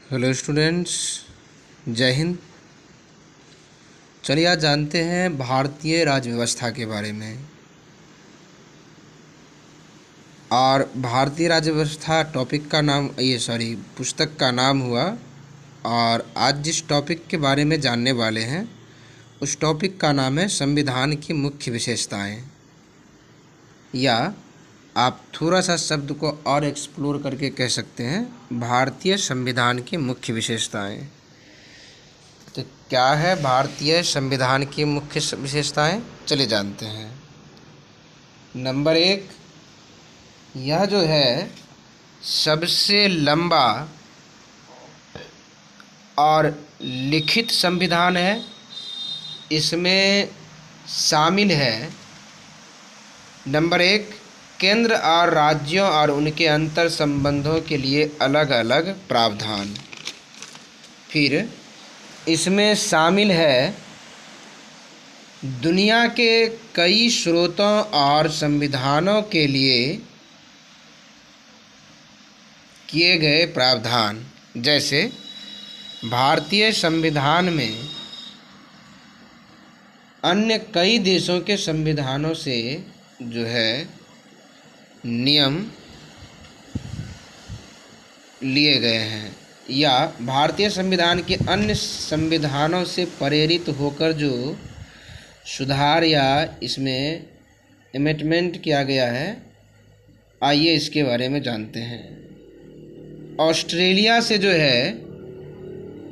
Hello students, जय हिंद। चलिए आज जानते हैं भारतीय राज्य व्यवस्था के बारे में। और भारतीय राज्य व्यवस्था टॉपिक का नाम पुस्तक का नाम हुआ। और आज जिस टॉपिक के बारे में जानने वाले हैं उस टॉपिक का नाम है संविधान की मुख्य विशेषताएं, या आप थोड़ा सा शब्द को और एक्सप्लोर करके कह सकते हैं भारतीय संविधान की मुख्य विशेषताएं। तो क्या है भारतीय संविधान की मुख्य विशेषताएं, चलिए जानते हैं। नंबर 1, यह जो है सबसे लंबा और लिखित संविधान है। इसमें शामिल है नंबर 1, केंद्र और राज्यों और उनके अंतर संबंधों के लिए अलग अलग प्रावधान। फिर इसमें शामिल है दुनिया के कई स्रोतों और संविधानों के लिए किए गए प्रावधान। जैसे भारतीय संविधान में अन्य कई देशों के संविधानों से जो है नियम लिए गए हैं, या भारतीय संविधान के अन्य संविधानों से प्रेरित होकर जो सुधार या इसमें अमेंडमेंट किया गया है, आइए इसके बारे में जानते हैं। ऑस्ट्रेलिया से जो है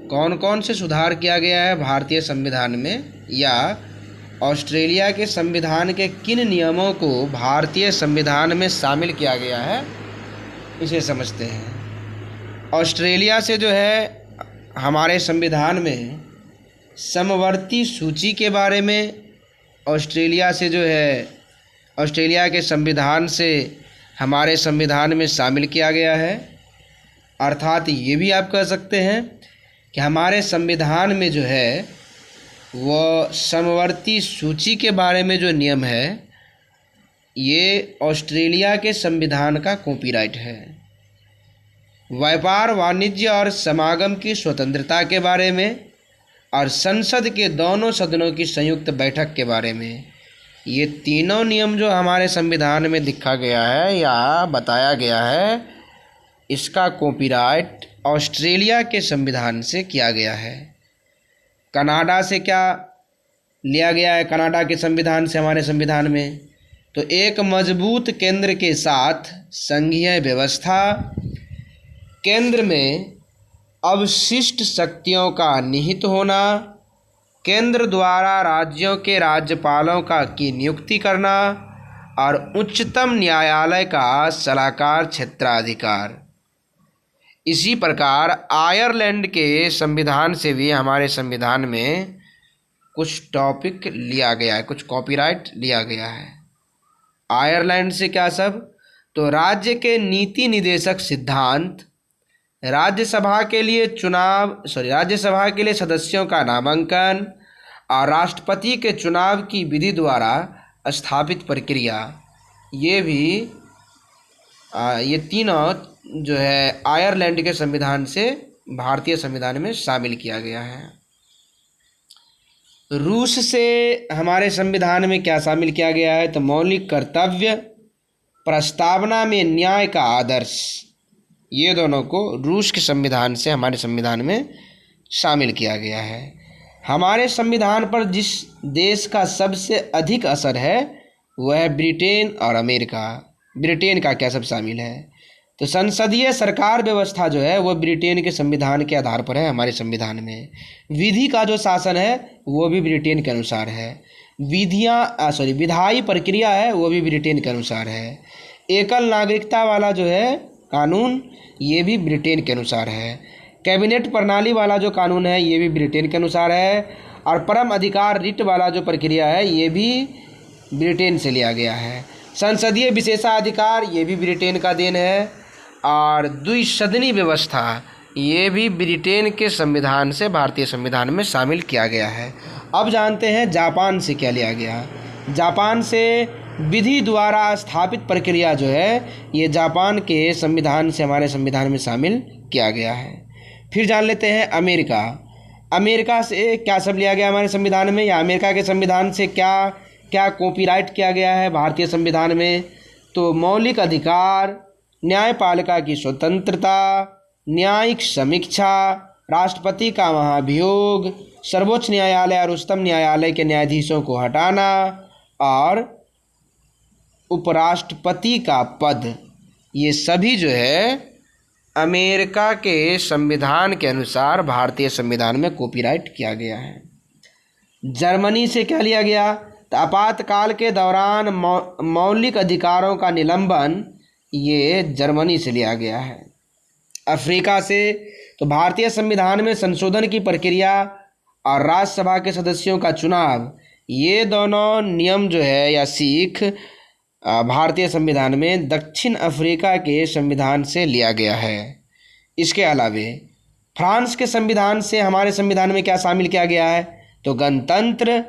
कौन कौन से सुधार किया गया है भारतीय संविधान में, या ऑस्ट्रेलिया के संविधान के किन नियमों को भारतीय संविधान में शामिल किया गया है, इसे समझते हैं। ऑस्ट्रेलिया से जो है हमारे संविधान में समवर्ती सूची के बारे में, ऑस्ट्रेलिया से जो है ऑस्ट्रेलिया के संविधान से हमारे संविधान में शामिल किया गया है। अर्थात ये भी आप कह सकते हैं कि हमारे संविधान में जो है वह समवर्ती सूची के बारे में जो नियम है ये ऑस्ट्रेलिया के संविधान का कॉपीराइट है। व्यापार, वाणिज्य और समागम की स्वतंत्रता के बारे में और संसद के दोनों सदनों की संयुक्त बैठक के बारे में, ये तीनों नियम जो हमारे संविधान में लिखा गया है या बताया गया है, इसका कॉपीराइट ऑस्ट्रेलिया के संविधान से किया गया है। कनाडा से क्या लिया गया है, कनाडा के संविधान से हमारे संविधान में, तो एक मजबूत केंद्र के साथ संघीय व्यवस्था, केंद्र में अवशिष्ट शक्तियों का निहित होना, केंद्र द्वारा राज्यों के राज्यपालों की नियुक्ति करना और उच्चतम न्यायालय का सलाहकार क्षेत्राधिकार। इसी प्रकार आयरलैंड के संविधान से भी हमारे संविधान में कुछ टॉपिक लिया गया है, कुछ कॉपीराइट लिया गया है। आयरलैंड से क्या सब, तो राज्य के नीति निदेशक सिद्धांत, राज्यसभा के लिए सदस्यों का नामांकन और राष्ट्रपति के चुनाव की विधि द्वारा स्थापित प्रक्रिया, ये तीनों जो है आयरलैंड के संविधान से भारतीय संविधान में शामिल किया गया है। रूस से हमारे संविधान में क्या शामिल किया गया है, तो मौलिक कर्तव्य, प्रस्तावना में न्याय का आदर्श, ये दोनों को रूस के संविधान से हमारे संविधान में शामिल किया गया है। हमारे संविधान पर जिस देश का सबसे अधिक असर है वह है ब्रिटेन और अमेरिका। ब्रिटेन का क्या सब शामिल है, तो संसदीय सरकार व्यवस्था जो है वह ब्रिटेन के संविधान के आधार पर है हमारे संविधान में। विधि का जो शासन है वो भी ब्रिटेन के अनुसार है। विधायी प्रक्रिया है वो भी ब्रिटेन के अनुसार है। एकल नागरिकता वाला जो है कानून, ये भी ब्रिटेन के अनुसार है। कैबिनेट प्रणाली वाला जो कानून है ये भी ब्रिटेन के अनुसार है। और परम अधिकार रिट वाला जो प्रक्रिया है ये भी ब्रिटेन से लिया गया है। संसदीय विशेषाधिकार ये भी ब्रिटेन का देन है। और द्विसदनी व्यवस्था ये भी ब्रिटेन के संविधान से भारतीय संविधान में शामिल किया गया है। अब जानते हैं जापान से क्या लिया गया। जापान से विधि द्वारा स्थापित प्रक्रिया जो है ये जापान के संविधान से हमारे संविधान में शामिल किया गया है। फिर जान लेते हैं अमेरिका। अमेरिका से क्या सब लिया गया हमारे संविधान में, या अमेरिका के संविधान से क्या क्या कॉपीराइट किया गया है भारतीय संविधान में। तो मौलिक अधिकार, न्यायपालिका की स्वतंत्रता, न्यायिक समीक्षा, राष्ट्रपति का महाभियोग, सर्वोच्च न्यायालय और उच्चतम न्यायालय के न्यायाधीशों को हटाना और उपराष्ट्रपति का पद, ये सभी जो है अमेरिका के संविधान के अनुसार भारतीय संविधान में कॉपीराइट किया गया है। जर्मनी से क्या लिया गया, तो आपातकाल के दौरान मौलिक अधिकारों का निलंबन, ये जर्मनी से लिया गया है। अफ्रीका से तो भारतीय संविधान में संशोधन की प्रक्रिया और राज्यसभा के सदस्यों का चुनाव, ये दोनों नियम जो है या सीख भारतीय संविधान में दक्षिण अफ्रीका के संविधान से लिया गया है। इसके अलावे फ्रांस के संविधान से हमारे संविधान में क्या शामिल किया गया है, तो गणतंत्र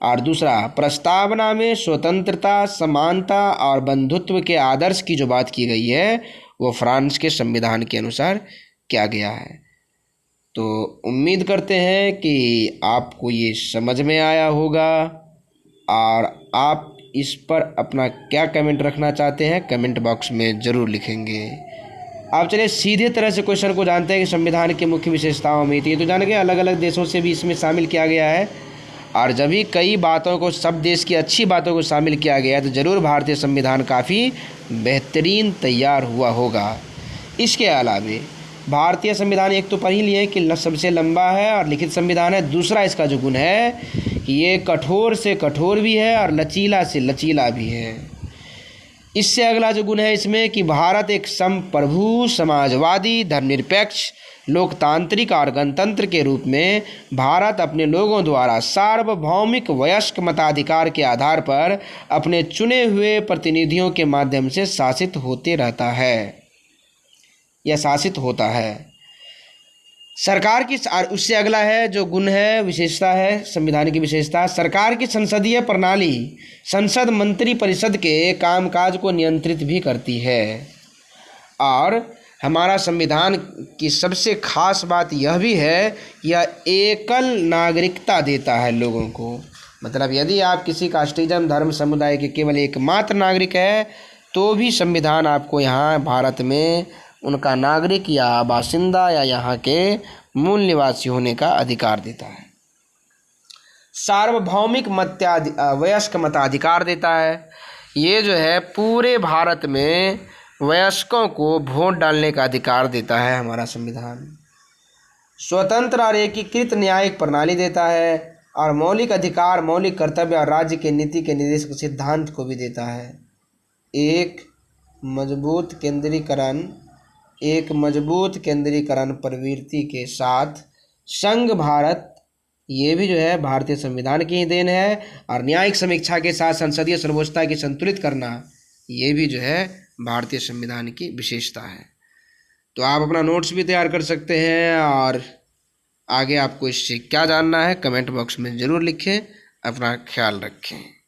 और दूसरा प्रस्तावना में स्वतंत्रता, समानता और बंधुत्व के आदर्श की जो बात की गई है वो फ्रांस के संविधान के अनुसार किया गया है। तो उम्मीद करते हैं कि आपको ये समझ में आया होगा और आप इस पर अपना क्या कमेंट रखना चाहते हैं कमेंट बॉक्स में ज़रूर लिखेंगे। आप चलिए सीधे तरह से क्वेश्चन को जानते हैं कि संविधान की मुख्य विशेषताओं में थी, तो जान के अलग अलग देशों से भी इसमें शामिल किया गया है और जब भी कई बातों को, सब देश की अच्छी बातों को शामिल किया गया है तो ज़रूर भारतीय संविधान काफ़ी बेहतरीन तैयार हुआ होगा। इसके अलावे भारतीय संविधान एक तो पढ़ ही लिए कि सबसे लंबा है और लिखित संविधान है, दूसरा इसका जो गुण है कि ये कठोर से कठोर भी है और लचीला से लचीला भी है। इससे अगला जो गुण है इसमें कि भारत एक संप्रभु, समाजवादी, धर्मनिरपेक्ष, लोकतांत्रिक और गणतंत्र के रूप में भारत अपने लोगों द्वारा सार्वभौमिक वयस्क मताधिकार के आधार पर अपने चुने हुए प्रतिनिधियों के माध्यम से शासित होते रहता है या शासित होता है। सरकार की, उससे अगला है जो गुण है, विशेषता है संविधान की विशेषता, सरकार की संसदीय प्रणाली संसद मंत्री परिषद के कामकाज को नियंत्रित भी करती है। और हमारा संविधान की सबसे खास बात यह भी है, यह एकल नागरिकता देता है लोगों को। मतलब यदि आप किसी कास्टिज्म, धर्म, समुदाय के केवल एकमात्र नागरिक है तो भी संविधान आपको यहाँ भारत में उनका नागरिक या बासिंदा या यहाँ के मूल निवासी होने का अधिकार देता है। सार्वभौमिक वयस्क मताधिकार देता है। ये जो है पूरे भारत में वयस्कों को वोट डालने का अधिकार देता है हमारा संविधान। स्वतंत्र और एकीकृत न्यायिक प्रणाली देता है और मौलिक अधिकार, मौलिक कर्तव्य और राज्य के नीति के निर्देशक सिद्धांत को भी देता है। एक मजबूत केंद्रीकरण प्रवृत्ति के साथ संघ भारत, ये भी जो है भारतीय संविधान की ही देन है। और न्यायिक समीक्षा के साथ संसदीय सर्वोच्चता की संतुलित करना, ये भी जो है भारतीय संविधान की विशेषता है। तो आप अपना नोट्स भी तैयार कर सकते हैं और आगे आपको इससे क्या जानना है कमेंट बॉक्स में ज़रूर लिखें। अपना ख्याल रखें।